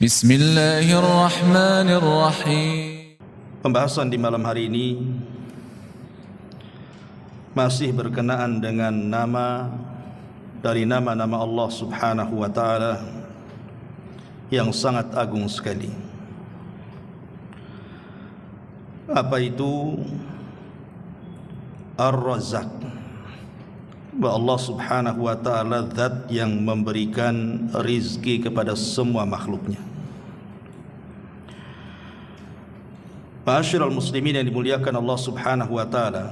Bismillahirrahmanirrahim. Pembahasan di malam hari ini masih berkenaan dengan nama dari nama-nama Allah Subhanahu wa taala yang sangat agung sekali. Apa itu? Ar-Razzaq. Bahwa Allah Subhanahu wa taala zat yang memberikan rizki kepada semua makhluknya. Ma'asyiral muslimin yang dimuliakan Allah Subhanahu wa taala,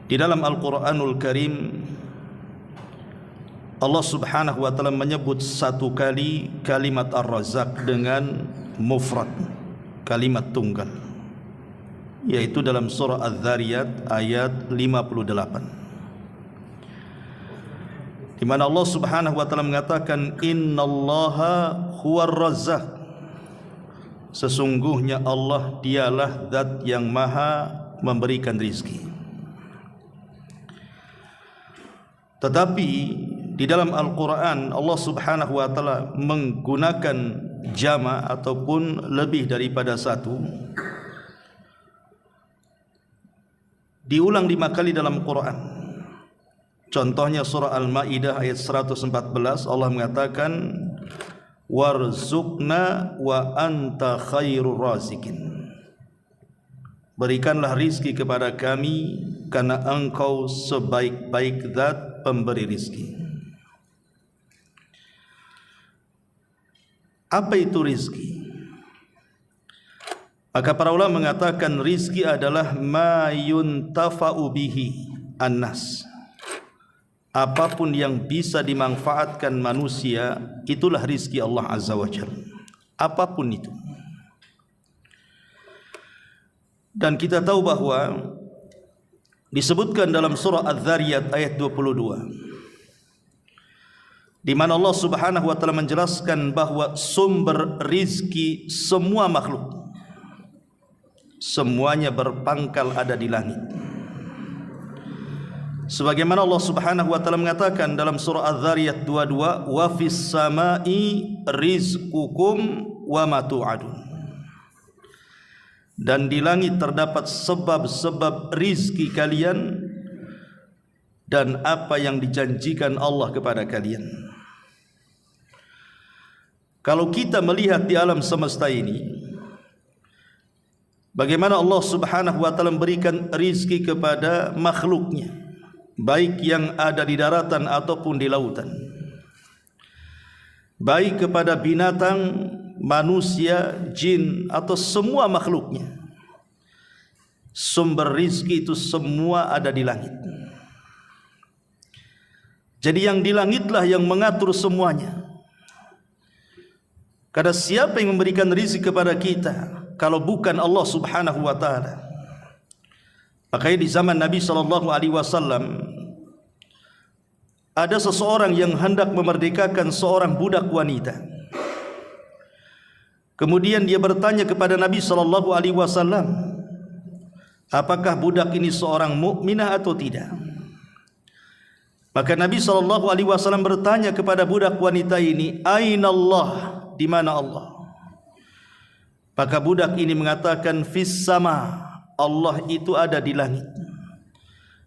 di dalam Al-Qur'anul Karim Allah Subhanahu wa taala menyebut satu kali kalimat Ar-Razzaq dengan mufrad, kalimat tunggal, yaitu dalam surah Az-Zariyat ayat 58, di mana Allah Subhanahu wa taala mengatakan innallaha huwar razzaq. Sesungguhnya Allah dialah zat yang maha memberikan rizki. Tetapi di dalam Al-Quran Allah Subhanahu wa ta'ala menggunakan jama' ataupun lebih daripada satu. Diulang 5 kali dalam Quran. Contohnya surah Al-Ma'idah ayat 114, Allah mengatakan warzuqna wa anta khairur razikin. Berikanlah rizki kepada kami karena engkau sebaik-baik zat pemberi rizki. Apa itu rizki? Maka para ulama mengatakan rizki adalah ma yuntafa'u bihi annas. Apapun yang bisa dimanfaatkan manusia, itulah rizki Allah Azza wa Jalla. Apapun itu. Dan kita tahu bahwa disebutkan dalam surah Az-Zariyat ayat 22, di mana Allah Subhanahu wa taala menjelaskan bahwa sumber rizki semua makhluk, semuanya berpangkal ada di langit. Sebagaimana Allah Subhanahu wa taala mengatakan dalam surah Az-Zariyat 22, wa fis samai rizqukum wa ma tu'adun. Dan di langit terdapat sebab-sebab rizki kalian dan apa yang dijanjikan Allah kepada kalian. Kalau kita melihat di alam semesta ini, bagaimana Allah Subhanahu wa taala memberikan rizki kepada makhluknya, baik yang ada di daratan ataupun di lautan, baik kepada binatang, manusia, jin atau semua makhluknya. Sumber rizki itu semua ada di langit. Jadi yang di langitlah yang mengatur semuanya. Karena siapa yang memberikan rizki kepada kita kalau bukan Allah Subhanahu wa taala? Makanya di zaman Nabi SAW ada seseorang yang hendak memerdekakan seorang budak wanita. Kemudian dia bertanya kepada Nabi SAW, apakah budak ini seorang mukminah atau tidak? Maka Nabi SAW bertanya kepada budak wanita ini, Aina Allah? Di mana Allah? Maka budak ini mengatakan, Fis sama. Allah itu ada di langit.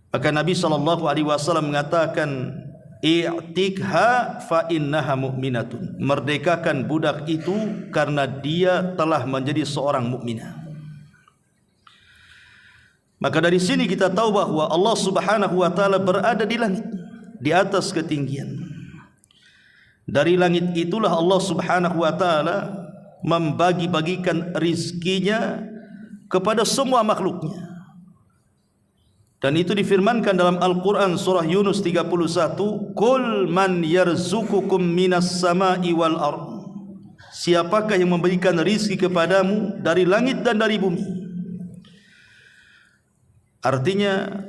Maka Nabi SAW mengatakan, i'tikha fa innaha mu'minatun. Merdekakan budak itu karena dia telah menjadi seorang mukminah. Maka dari sini kita tahu bahwa Allah Subhanahu wa taala berada di langit, di atas ketinggian. Dari langit itulah Allah Subhanahu wa taala membagi-bagikan rizkinya kepada semua makhluknya. Dan itu difirmankan dalam Al-Quran surah Yunus 31, Qul man yarzukukum minas sama'i wal ard. Siapakah yang memberikan rizki kepadamu dari langit dan dari bumi? Artinya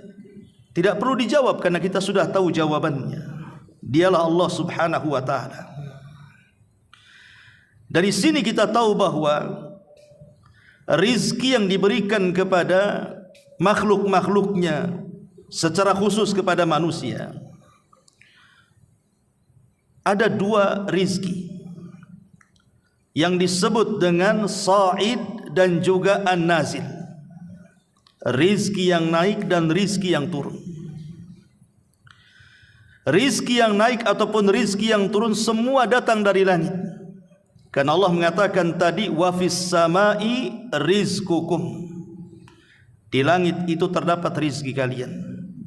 tidak perlu dijawab karena kita sudah tahu jawabannya. Dialah Allah Subhanahu wa ta'ala. Dari sini kita tahu bahwa rizki yang diberikan kepada makhluk-makhluknya, secara khusus kepada manusia, ada dua rizki yang disebut dengan sa'id dan juga an-nazil. Rizki yang naik dan rizki yang turun. Rizki yang naik ataupun rizki yang turun semua datang dari langit. Karena Allah mengatakan tadi wa fis samai rizqukum. Di langit itu terdapat rizki kalian.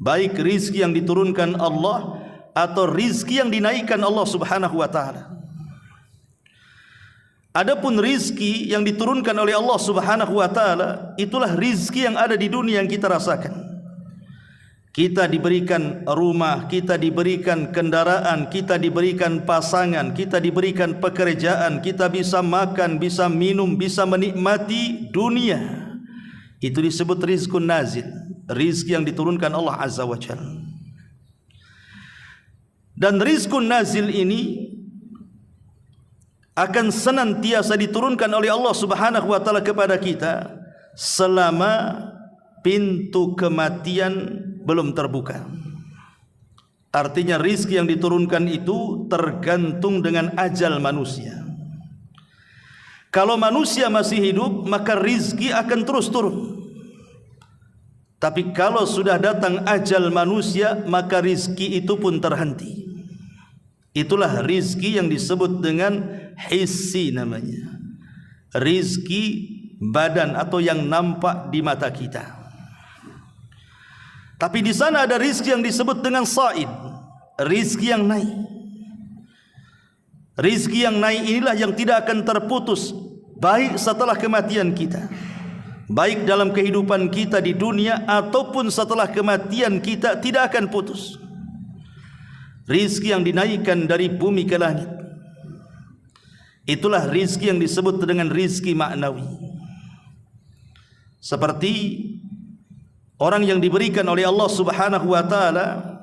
Baik rizki yang diturunkan Allah atau rizki yang dinaikkan Allah Subhanahu wa taala. Adapun rizki yang diturunkan oleh Allah Subhanahu wa taala, itulah rizki yang ada di dunia yang kita rasakan. Kita diberikan rumah, kita diberikan kendaraan, kita diberikan pasangan, kita diberikan pekerjaan, kita bisa makan, bisa minum, bisa menikmati dunia. Itu disebut rizqun nazil, rizki yang diturunkan Allah Azza wa Jalla. Dan rizqun nazil ini akan senantiasa diturunkan oleh Allah Subhanahu wa taala kepada kita selama pintu kematian belum terbuka. Artinya rizki yang diturunkan itu tergantung dengan ajal manusia. Kalau manusia masih hidup, maka rizki akan terus turun. Tapi kalau sudah datang ajal manusia, maka rizki itu pun terhenti. Itulah rizki yang disebut dengan hissi namanya. Rizki badan atau yang nampak di mata kita. Tapi di sana ada rizki yang disebut dengan sa'id, rizki yang naik. Rizki yang naik inilah yang tidak akan terputus, baik setelah kematian kita, baik dalam kehidupan kita di dunia ataupun setelah kematian kita, tidak akan putus. Rizki yang dinaikkan dari bumi ke langit, itulah rizki yang disebut dengan rizki maknawi. Seperti orang yang diberikan oleh Allah Subhanahu wa taala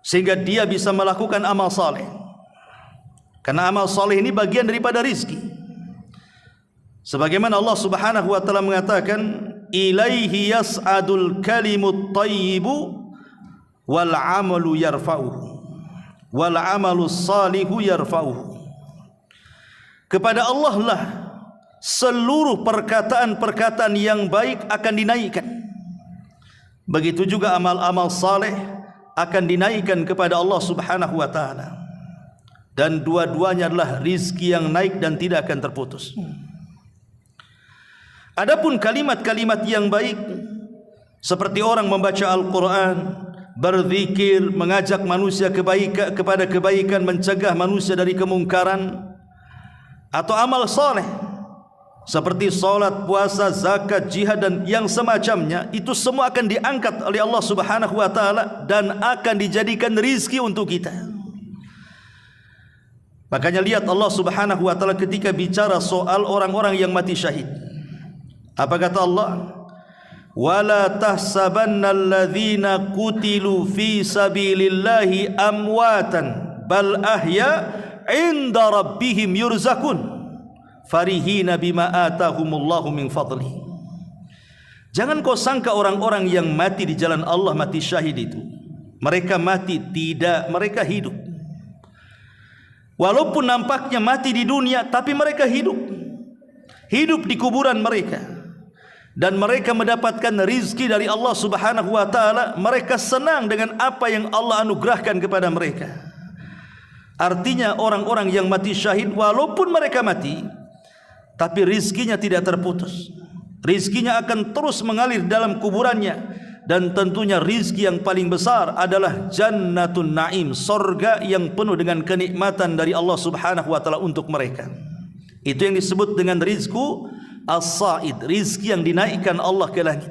sehingga dia bisa melakukan amal saleh. Karena amal saleh ini bagian daripada rizki. Sebagaimana Allah Subhanahu wa taala mengatakan, "Ilaihi yas'adul kalimut thayyibu wal 'amalu yarfa'uhu wal 'amalu salihu yarfa'uhu." Kepada Allah lah seluruh perkataan-perkataan yang baik akan dinaikkan. Begitu juga amal-amal saleh akan dinaikkan kepada Allah Subhanahu wa taala. Dan dua-duanya adalah rizki yang naik dan tidak akan terputus. Adapun kalimat-kalimat yang baik seperti orang membaca Al-Quran, berzikir, mengajak manusia kepada kebaikan, mencegah manusia dari kemungkaran, atau amal saleh seperti salat, puasa, zakat, jihad dan yang semacamnya, itu semua akan diangkat oleh Allah Subhanahu wa taala dan akan dijadikan rizki untuk kita. Makanya lihat Allah Subhanahu wa taala ketika bicara soal orang-orang yang mati syahid. Apa kata Allah? Wala tahsabannal ladzina qutilu fi sabilillahi amwatan bal ahya 'inda rabbihim yurzakun farihina bima atahumullahu min fadli. Jangan kau sangka orang-orang yang mati di jalan Allah, mati syahid itu mereka mati, tidak, mereka hidup. Walaupun nampaknya mati di dunia, tapi mereka hidup di kuburan mereka, dan mereka mendapatkan rizki dari Allah Subhanahu wa taala. Mereka senang dengan apa yang Allah anugerahkan kepada mereka. Artinya orang-orang yang mati syahid, walaupun mereka mati, tapi rizkinya tidak terputus. Rizkinya akan terus mengalir dalam kuburannya. Dan tentunya rizki yang paling besar adalah Jannatun Naim, sorga yang penuh dengan kenikmatan dari Allah Subhanahu wa taala untuk mereka. Itu yang disebut dengan rizku as-sa'id, rizki yang dinaikkan Allah ke langit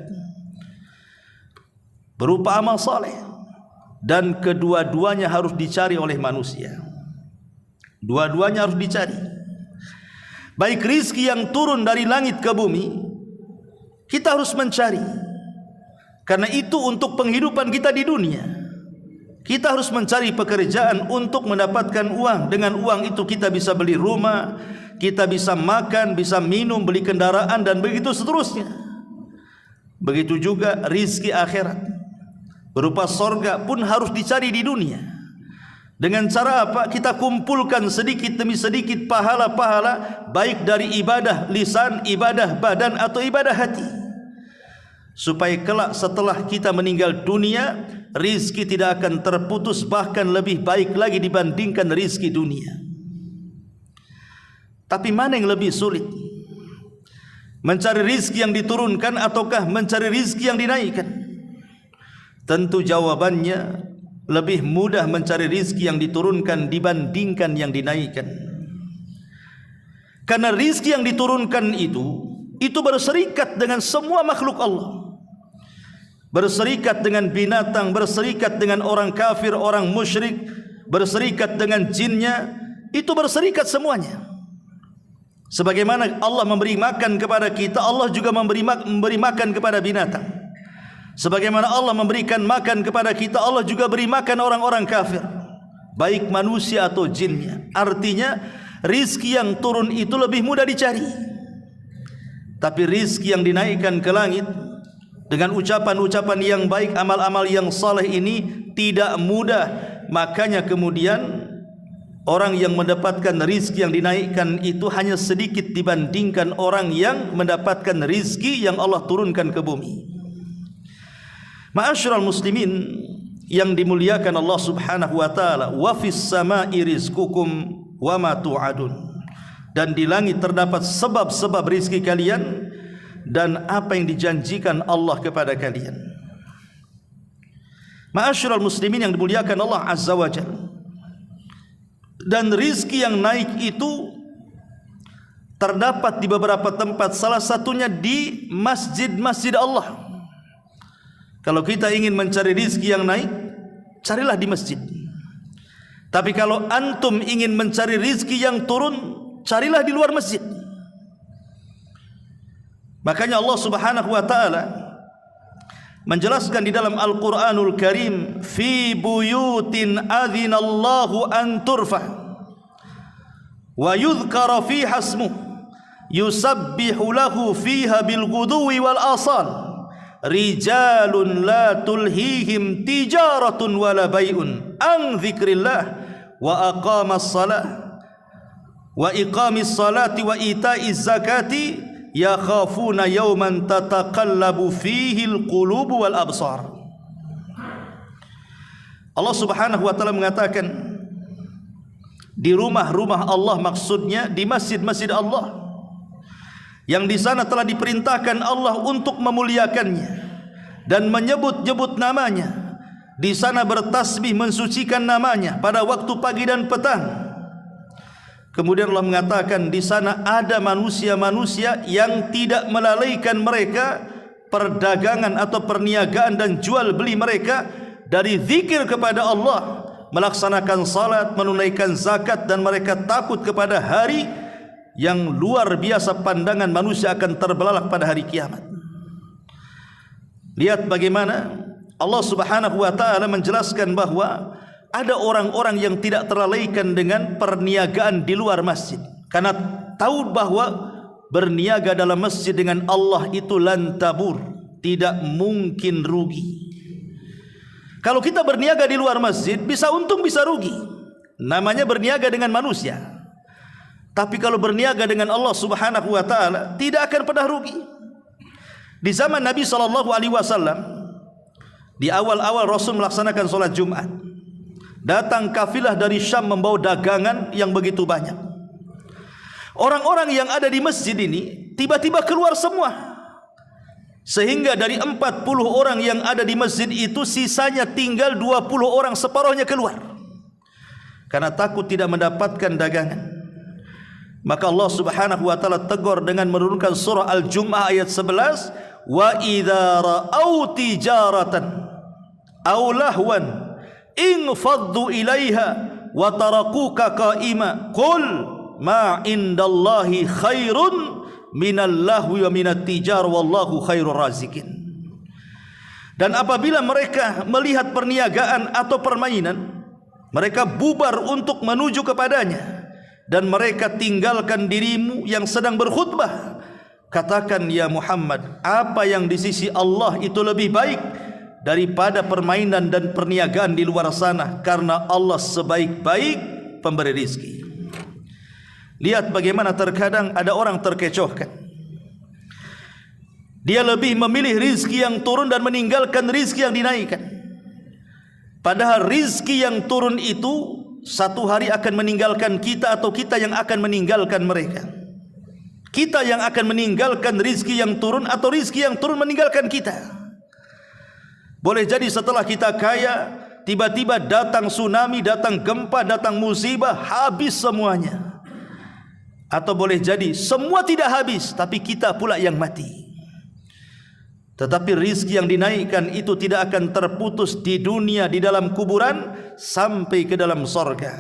berupa amal saleh. Dan kedua-duanya harus dicari oleh manusia. Dua-duanya harus dicari. Baik rizki yang turun dari langit ke bumi, kita harus mencari, karena itu untuk penghidupan kita di dunia. Kita harus mencari pekerjaan untuk mendapatkan uang. Dengan uang itu kita bisa beli rumah, kita bisa makan, bisa minum, beli kendaraan, dan begitu seterusnya. Begitu juga rizki akhirat berupa sorga pun harus dicari di dunia. Dengan cara apa? Kita kumpulkan sedikit demi sedikit pahala-pahala, baik dari ibadah lisan, ibadah badan atau ibadah hati, supaya kelak setelah kita meninggal dunia, rizki tidak akan terputus, bahkan lebih baik lagi dibandingkan rizki dunia. Tapi mana yang lebih sulit? Mencari rizki yang diturunkan ataukah mencari rizki yang dinaikkan? Tentu jawabannya lebih mudah mencari rizki yang diturunkan dibandingkan yang dinaikkan. Karena rizki yang diturunkan itu berserikat dengan semua makhluk Allah, berserikat dengan binatang, berserikat dengan orang kafir, orang musyrik, berserikat dengan jinnya, itu berserikat semuanya. Sebagaimana Allah memberi makan kepada kita, Allah juga memberi makan kepada binatang. Sebagaimana Allah memberikan makan kepada kita, Allah juga beri makan orang-orang kafir, baik manusia atau jinnya. Artinya rizki yang turun itu lebih mudah dicari. Tapi rizki yang dinaikkan ke langit dengan ucapan-ucapan yang baik, amal-amal yang saleh ini tidak mudah. Makanya kemudian orang yang mendapatkan rizki yang dinaikkan itu hanya sedikit dibandingkan orang yang mendapatkan rizki yang Allah turunkan ke bumi. Ma'asyiral muslimin yang dimuliakan Allah Subhanahu wa taala, wa fis sama'i rizqukum wa ma tu'adun. Dan di langit terdapat sebab-sebab rizki kalian dan apa yang dijanjikan Allah kepada kalian. Ma'asyiral muslimin yang dimuliakan Allah Azza wa Jalla. Dan rizki yang naik itu terdapat di beberapa tempat, salah satunya di masjid-masjid Allah. Kalau kita ingin mencari rizki yang naik, carilah di masjid. Tapi kalau antum ingin mencari rizki yang turun, carilah di luar masjid. Makanya Allah Subhanahu wa taala menjelaskan di dalam Al-Qur'anul Karim, fi buyutin adzinallahu an turfa wa yudhkara fiha ismuhu yusabbihu lahu fiha bil ghuduwi wal asal rijalun la tulhihim tijaratun wala bai'un an dzikrillah wa aqamas salah wa iqamis salati wa ita'iz zakati yakhafuna yawman tataqallabu fihi alqulubu wal absar. Allah Subhanahu wa taala mengatakan di rumah-rumah Allah, maksudnya di masjid-masjid Allah, yang di sana telah diperintahkan Allah untuk memuliakannya dan menyebut-nyebut namanya. Di sana bertasbih mensucikan namanya pada waktu pagi dan petang. Kemudian Allah mengatakan di sana ada manusia-manusia yang tidak melalaikan mereka perdagangan atau perniagaan dan jual beli mereka dari zikir kepada Allah, melaksanakan salat, menunaikan zakat, dan mereka takut kepada hari yang luar biasa pandangan manusia akan terbelalak pada hari kiamat. Lihat bagaimana Allah Subhanahu wa taala menjelaskan bahwa ada orang-orang yang tidak terlalaikan dengan perniagaan di luar masjid, karena tahu bahwa berniaga dalam masjid dengan Allah itu lan tabur, tidak mungkin rugi. Kalau kita berniaga di luar masjid, bisa untung bisa rugi, namanya berniaga dengan manusia. Tapi kalau berniaga dengan Allah Subhanahu wa taala, tidak akan pernah rugi. Di zaman Nabi SAW, di awal-awal Rasul melaksanakan sholat Jumat, datang kafilah dari Syam membawa dagangan yang begitu banyak. Orang-orang yang ada di masjid ini tiba-tiba keluar semua, sehingga dari 40 orang yang ada di masjid itu sisanya tinggal 20 orang, separuhnya keluar karena takut tidak mendapatkan dagangan. Maka Allah Subhanahu wa taala tegur dengan menurunkan surah Al-Jumu'ah ayat 11, wa idza ra'au tijaratan aw lahwan infaddu ilaiha wa tarakuka qa'ima qul ma indallahi khairun minal lahwi wa minat tijar wallahu khairur razikin. Dan apabila mereka melihat perniagaan atau permainan, mereka bubar untuk menuju kepadanya, dan mereka tinggalkan dirimu yang sedang berkhutbah. Katakan ya Muhammad, apa yang di sisi Allah itu lebih baik daripada permainan dan perniagaan di luar sana, karena Allah sebaik-baik pemberi rizki. Lihat bagaimana terkadang ada orang terkecohkan. Dia lebih memilih rizki yang turun dan meninggalkan rizki yang dinaikkan. Padahal rizki yang turun itu satu hari akan meninggalkan kita, atau kita yang akan meninggalkan mereka. Kita yang akan meninggalkan rizki yang turun, atau rizki yang turun meninggalkan kita. Boleh jadi setelah kita kaya, tiba-tiba datang tsunami, datang gempa, datang musibah, habis semuanya. Atau boleh jadi semua tidak habis, tapi kita pula yang mati. Tetapi rizki yang dinaikkan itu tidak akan terputus di dunia, di dalam kuburan, sampai ke dalam sorga.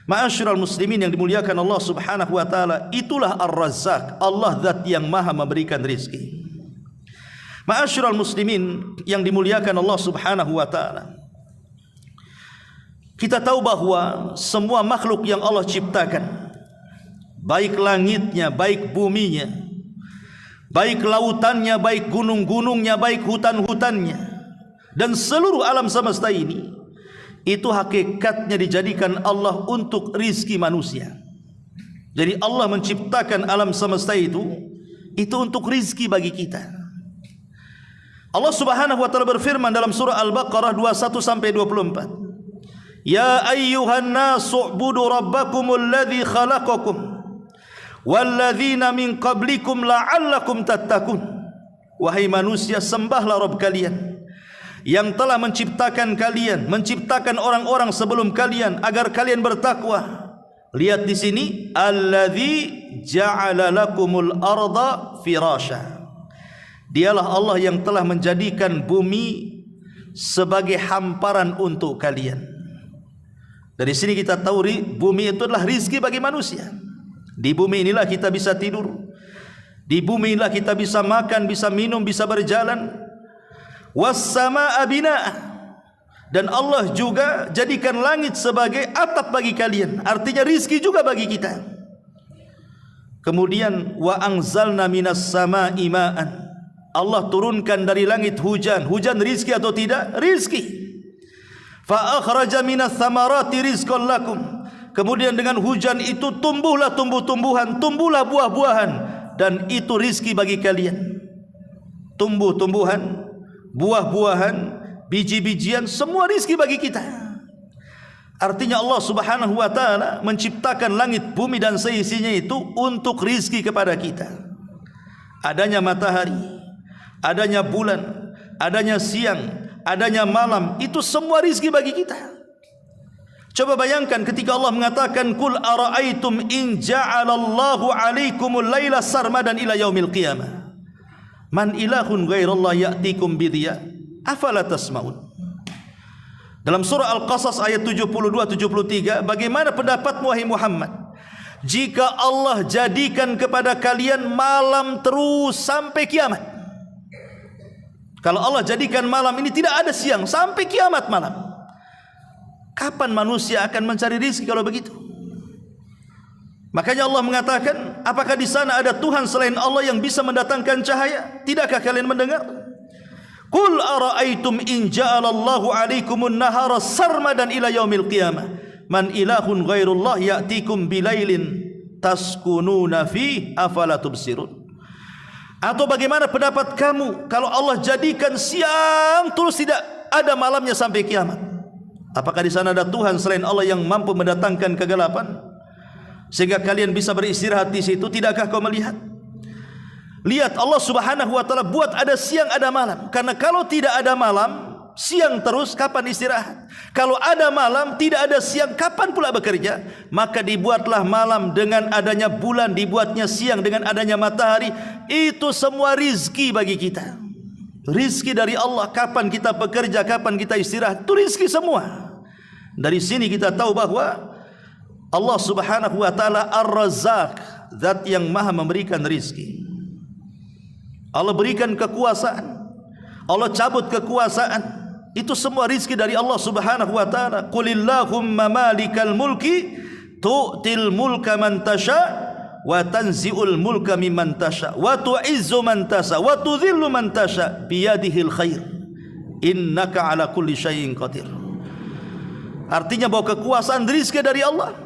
Ma'asyiral muslimin yang dimuliakan Allah subhanahu wa ta'ala, itulah Ar-Razzaq, Allah zat yang maha memberikan rizki. Ma'asyiral muslimin yang dimuliakan Allah subhanahu wa ta'ala, kita tahu bahwa semua makhluk yang Allah ciptakan, baik langitnya, baik buminya, baik lautannya, baik gunung-gunungnya, baik hutan-hutannya, dan seluruh alam semesta ini, itu hakikatnya dijadikan Allah untuk rizki manusia. Jadi Allah menciptakan alam semesta itu untuk rizki bagi kita. Allah subhanahu wa ta'ala berfirman dalam surah Al-Baqarah 21-24, Ya ayyuhan nasu u'budu rabbakumul ladzi khalaqakum walladzina min qablikum la'allakum tattaqun. Wahai manusia, sembahlah Rabb kalian yang telah menciptakan kalian, menciptakan orang-orang sebelum kalian, agar kalian bertakwa. Lihat di sini, alladzi ja'ala lakumul arda firasha. Dialah Allah yang telah menjadikan bumi sebagai hamparan untuk kalian. Dari sini kita tahu bumi itu adalah rizki bagi manusia. Di bumi inilah kita bisa tidur, di bumi inilah kita bisa makan, bisa minum, bisa berjalan. Was-samaa'a binaa'a, dan Allah juga jadikan langit sebagai atap bagi kalian, artinya rizki juga bagi kita. Kemudian wa anzalna minas samaa'i ma'an, Allah turunkan dari langit hujan. Hujan rizki atau tidak? Rizki. Fa akhraja minas thamarati rizqan lakum, kemudian dengan hujan itu tumbuhlah tumbuh-tumbuhan, tumbuhlah buah-buahan, dan itu rizki bagi kalian. Tumbuh-tumbuhan, buah-buahan, biji-bijian, semua rizki bagi kita. Artinya Allah subhanahu wa ta'ala menciptakan langit, bumi dan seisinya itu untuk rizki kepada kita. Adanya matahari, adanya bulan, adanya siang, adanya malam, itu semua rizki bagi kita. Coba bayangkan ketika Allah mengatakan, Qul ara'aitum in ja'alallahu alaikumul laila sarmadan ila yaumil qiyamah, man ilahun ghairallah ya'tikum bidhiya afala tasma'un. Dalam surah Al-Qasas ayat 72-73, bagaimana pendapatmu wahai Muhammad, jika Allah jadikan kepada kalian malam terus sampai kiamat? Kalau Allah jadikan malam ini tidak ada siang sampai kiamat malam, kapan manusia akan mencari rezeki kalau begitu? Makanya Allah mengatakan, apakah di sana ada Tuhan selain Allah yang bisa mendatangkan cahaya? Tidakkah kalian mendengar? Qul ara'aitum in ja'alallahu 'alaikumun nahara sarmadan ila yaumil qiyamah man ilahun ghairullah ya'tikum bilailin taskununa fi afala tubsirun. Atau bagaimana pendapat kamu kalau Allah jadikan siang terus tidak ada malamnya sampai kiamat? Apakah di sana ada Tuhan selain Allah yang mampu mendatangkan kegelapan sehingga kalian bisa beristirahat di situ? Tidakkah kau melihat? Lihat, Allah subhanahu wa ta'ala buat ada siang ada malam. Karena kalau tidak ada malam, siang terus, kapan istirahat? Kalau ada malam, tidak ada siang, kapan pula bekerja? Maka dibuatlah malam dengan adanya bulan, dibuatnya siang dengan adanya matahari. Itu semua rizki bagi kita. Rizki dari Allah, kapan kita bekerja, kapan kita istirahat, itu rizki semua. Dari sini kita tahu bahwa Allah subhanahu wa ta'ala Ar-Razzaq, zat yang maha memberikan rizki. Allah berikan kekuasaan, Allah cabut kekuasaan, itu semua rizki dari Allah subhanahu wa ta'ala. Qulillahumma malikal mulki tu'til mulka man tasha wa tanzi'ul mulka mimman tasha wa tu'izzu man tasha wa tudhillu man tasha biyadihil khair innaka ala kulli syai'in qadir. Artinya bahwa kekuasaan rizki dari Allah.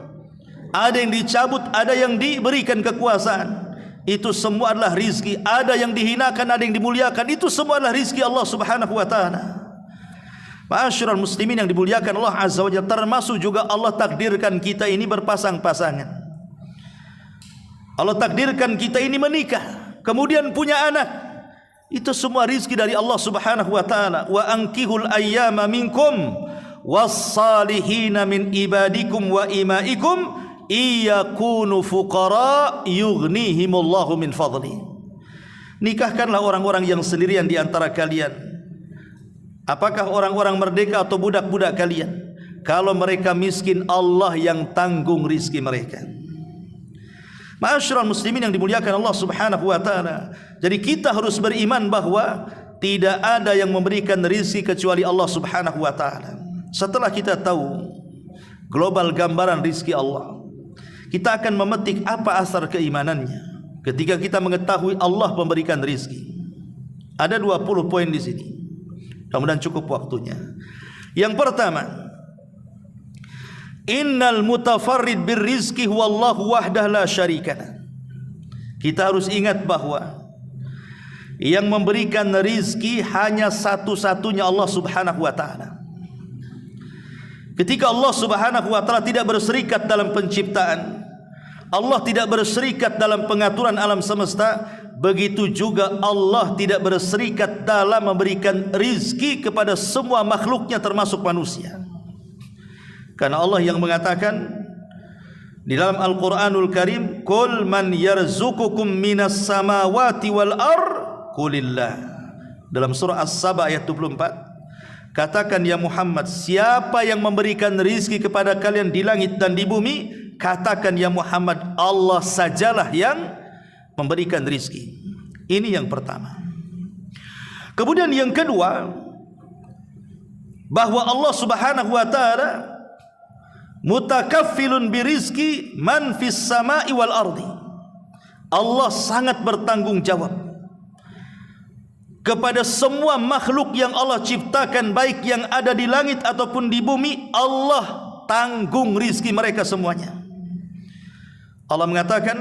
Ada yang dicabut, ada yang diberikan kekuasaan. Itu semua adalah rizki. Ada yang dihinakan, ada yang dimuliakan. Itu semua adalah rizki Allah subhanahu wa ta'ala. Ma'asyiral muslimin yang dimuliakan Allah azza wa jalla, termasuk juga Allah takdirkan kita ini berpasang-pasangan. Allah takdirkan kita ini menikah, kemudian punya anak. Itu semua rizki dari Allah subhanahu wa ta'ala. Wa ankihul ayyama minkum was-salihina min ibadikum wa imaikum iyakunu fuqara yughnihimullahu min fadli. Nikahkanlah orang-orang yang sendirian di antara kalian. Apakah orang-orang merdeka atau budak-budak kalian? Kalau mereka miskin, Allah yang tanggung rizki mereka. Ma'asyiral muslimin yang dimuliakan Allah subhanahu wa ta'ala. Jadi kita harus beriman bahwa tidak ada yang memberikan rizki kecuali Allah subhanahu wa ta'ala. Setelah kita tahu global gambaran rizki Allah, kita akan memetik apa asar keimanannya ketika kita mengetahui Allah memberikan rizki. Ada 20 poin di sini. Mudah-mudahan cukup waktunya. Yang pertama, innal mutafarrid birrizqi huwallahu wahdah la syarikana. Kita harus ingat bahwa yang memberikan rizki hanya satu-satunya Allah subhanahu wa ta'ala. Ketika Allah subhanahu wa ta'ala tidak berserikat dalam penciptaan, Allah tidak berserikat dalam pengaturan alam semesta, begitu juga Allah tidak berserikat dalam memberikan rizki kepada semua makhluknya termasuk manusia. Karena Allah yang mengatakan di dalam Al-Quranul Karim, Qul man yarzukukum minas samawati wal ar qulillah. Dalam surah As-Saba ayat 24, katakan ya Muhammad, siapa yang memberikan rizki kepada kalian di langit dan di bumi? Katakan ya Muhammad, Allah sajalah yang memberikan rizki. Ini yang pertama. Kemudian yang kedua, bahwa Allah subhanahu wa ta'ala mutakaffilun birizki man fis sama'i wal ardi. Allah sangat bertanggung jawab kepada semua makhluk yang Allah ciptakan, baik yang ada di langit ataupun di bumi. Allah tanggung rizki mereka semuanya. Allah mengatakan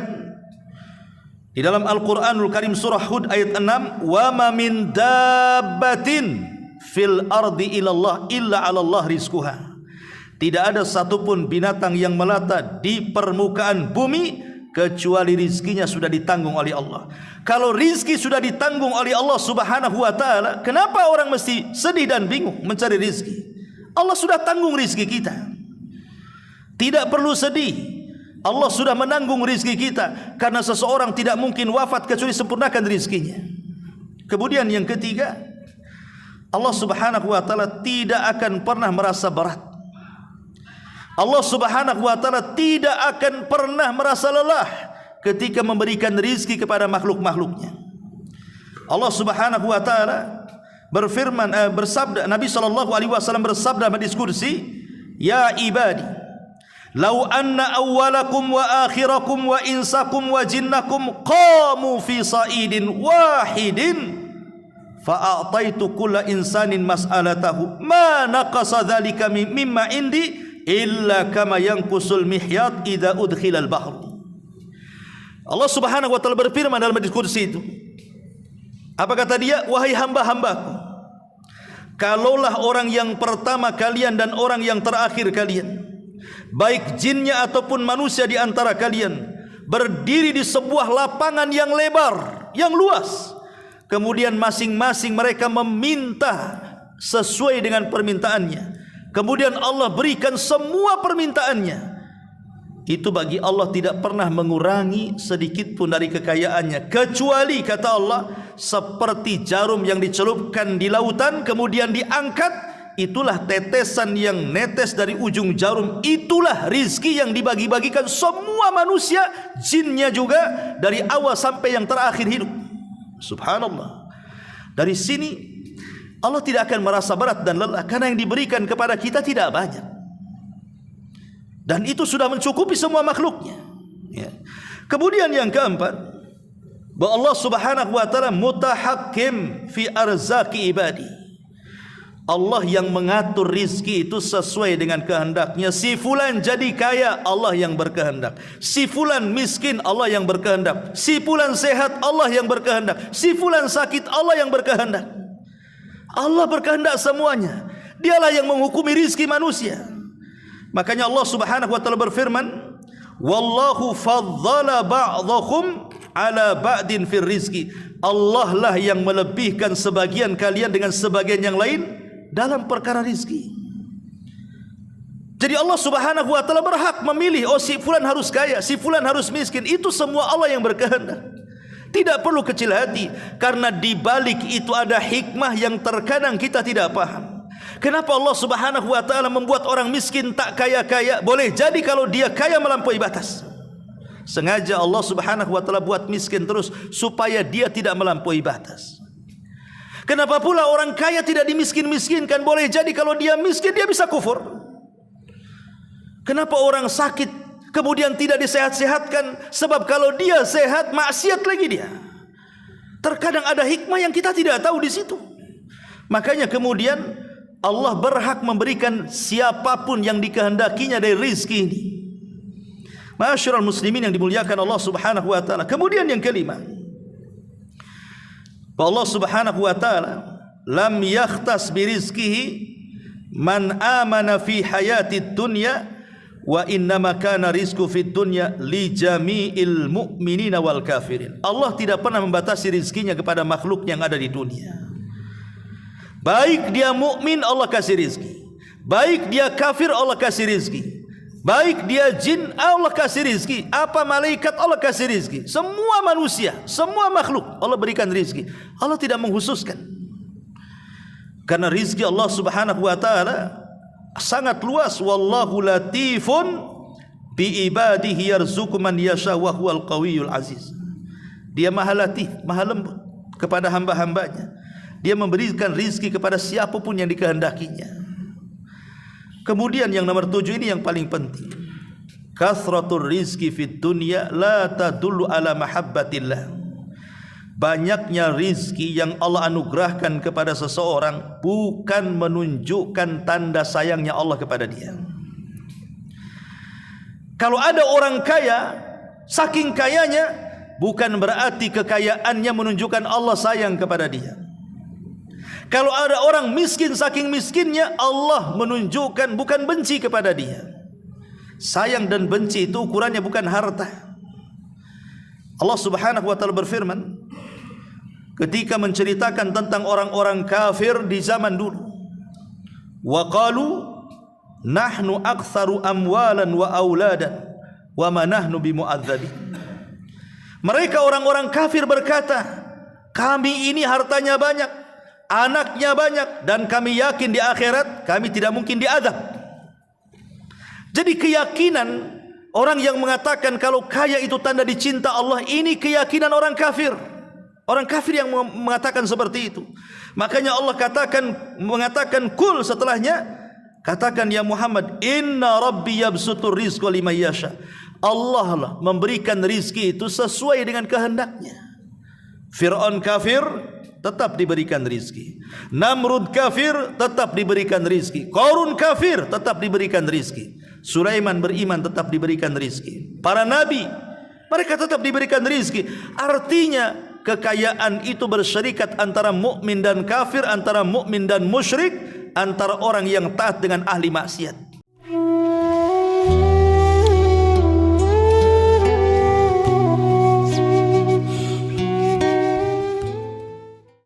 di dalam Al-Quranul Karim surah Hud ayat 6, wa ma min dabbatin fil ardi ilallah illa 'alallah rizquha. Tidak ada satupun binatang yang melata di permukaan bumi kecuali rizkinya sudah ditanggung oleh Allah. Kalau rizki sudah ditanggung oleh Allah subhanahu wa ta'ala, kenapa orang mesti sedih dan bingung mencari rizki? Allah sudah tanggung rizki kita. Tidak perlu sedih. Allah sudah menanggung rizki kita. Karena seseorang tidak mungkin wafat kecuali sempurnakan rizkinya. Kemudian yang ketiga, Allah subhanahu wa ta'ala tidak akan pernah merasa berat. Allah subhanahu wa ta'ala tidak akan pernah merasa lelah ketika memberikan rizki kepada makhluk-makhluknya. Allah subhanahu wa ta'ala berfirman, bersabda, Nabi SAW bersabda dalam diskusi, ya ibadi, lau anna awwalakum wa akhirakum wa insakum wa jinnakum qamu fi sa'idin wahidin fa'ataitu kulla insanin mas'alatahu ma naqasa dhalika mimma indi illa kama yanqusul mihyat idza udkhilal bahr. Allah subhanahu wa ta'ala berfirman dalam diskusi itu, apa kata dia? Wahai hamba-hambaku, kalaulah orang yang pertama kalian dan orang yang terakhir kalian, baik jinnya ataupun manusia di antara kalian, berdiri di sebuah lapangan yang lebar, yang luas, kemudian masing-masing mereka meminta sesuai dengan permintaannya, kemudian Allah berikan semua permintaannya, itu bagi Allah tidak pernah mengurangi sedikit pun dari kekayaannya, kecuali kata Allah seperti jarum yang dicelupkan di lautan kemudian diangkat, itulah tetesan yang netes dari ujung jarum, itulah rizki yang dibagi-bagikan semua manusia, jinnya juga, dari awal sampai yang terakhir hidup. Subhanallah. Dari sini Allah tidak akan merasa berat dan lelah, karena yang diberikan kepada kita tidak banyak, dan itu sudah mencukupi semua makhluknya, ya. Kemudian yang keempat, bahwa Allah subhanahu wa ta'ala mutahakim fi arzaki ibadi. Allah yang mengatur rizki itu sesuai dengan kehendaknya. Si fulan jadi kaya, Allah yang berkehendak. Si fulan miskin, Allah yang berkehendak. Si fulan sehat, Allah yang berkehendak. Si fulan sakit, Allah yang berkehendak. Allah berkehendak semuanya. Dialah yang menghukumi rizki manusia. Makanya Allah Subhanahu wa taala berfirman, wallahu faddala ba'dakum ala ba'din fir rizki. Allah lah yang melebihkan sebagian kalian dengan sebagian yang lain dalam perkara rizki. Jadi Allah Subhanahu wa taala berhak memilih, oh si fulan harus kaya, si fulan harus miskin. Itu semua Allah yang berkehendak. Tidak perlu kecil hati, karena di balik itu ada hikmah yang terkadang kita tidak paham. Kenapa Allah Subhanahu wa taala membuat orang miskin tak kaya-kaya? Boleh jadi kalau dia kaya melampaui batas. Sengaja Allah Subhanahu wa taala buat miskin terus supaya dia tidak melampaui batas. Kenapa pula orang kaya tidak dimiskin-miskinkan? Boleh jadi kalau dia miskin dia bisa kufur. Kenapa orang sakit kemudian tidak disehat-sehatkan? Sebab kalau dia sehat maksiat lagi dia. Terkadang ada hikmah yang kita tidak tahu di situ. Makanya kemudian Allah berhak memberikan siapapun yang dikehendakinya dari rizki ini. Ma'asyiral muslimin yang dimuliakan Allah Subhanahu wa taala. Kemudian yang kelima, Allah Subhanahu wa taala lam yakhtas birizqihi man amana fi hayatid dunya wa innama kana rizqu fid dunya li jami'il mu'minina wal kafirin. Allah tidak pernah membatasi rizkinya kepada makhluk yang ada di dunia. Baik dia mukmin Allah kasih rizki, baik dia kafir Allah kasih rizki, baik dia jin Allah kasih rizki, apa malaikat Allah kasih rizki. Semua manusia, semua makhluk Allah berikan rizki. Allah tidak menghususkan. Karena rizki Allah Subhanahu wa taala sangat luas. Wallahu latifun bi ibadihi yarzuqu man yasha wa huwal qawiyul aziz. Dia maha latif, maha lembut kepada hamba-hambanya. Dia memberikan rizki kepada siapapun yang dikehendakinya. Kemudian yang nomor 7 ini yang paling penting. Kathratur rizki fid dunya la tadullu ala mahabbatillah. Banyaknya rizki yang Allah anugerahkan kepada seseorang bukan menunjukkan tanda sayangnya Allah kepada dia. Kalau ada orang kaya, saking kayanya bukan berarti kekayaannya menunjukkan Allah sayang kepada dia. Kalau ada orang miskin, saking miskinnya Allah menunjukkan bukan benci kepada dia. Sayang dan benci itu ukurannya bukan harta. Allah Subhanahu wa taala berfirman ketika menceritakan tentang orang-orang kafir di zaman dulu. Wa qalu nahnu aktsaru amwalan wa auladan wa ma nahnu bimu'adzabin. Mereka orang-orang kafir berkata, kami ini hartanya banyak, anaknya banyak, dan kami yakin di akhirat kami tidak mungkin diazab. Jadi keyakinan orang yang mengatakan kalau kaya itu tanda dicinta Allah, ini keyakinan orang kafir. Orang kafir yang mengatakan seperti itu. Makanya Allah mengatakan kul setelahnya, katakan ya Muhammad, inna rabbi yabsutur rizqa liman yasha. Allah lah memberikan rizki itu sesuai dengan kehendaknya. Fir'aun kafir tetap diberikan rizki. Namrud kafir tetap diberikan rizki. Qarun kafir tetap diberikan rizki. Sulaiman beriman tetap diberikan rizki. Para nabi mereka tetap diberikan rizki. Artinya kekayaan itu bersyarikat antara mukmin dan kafir, antara mukmin dan musyrik, antara orang yang taat dengan ahli maksiat.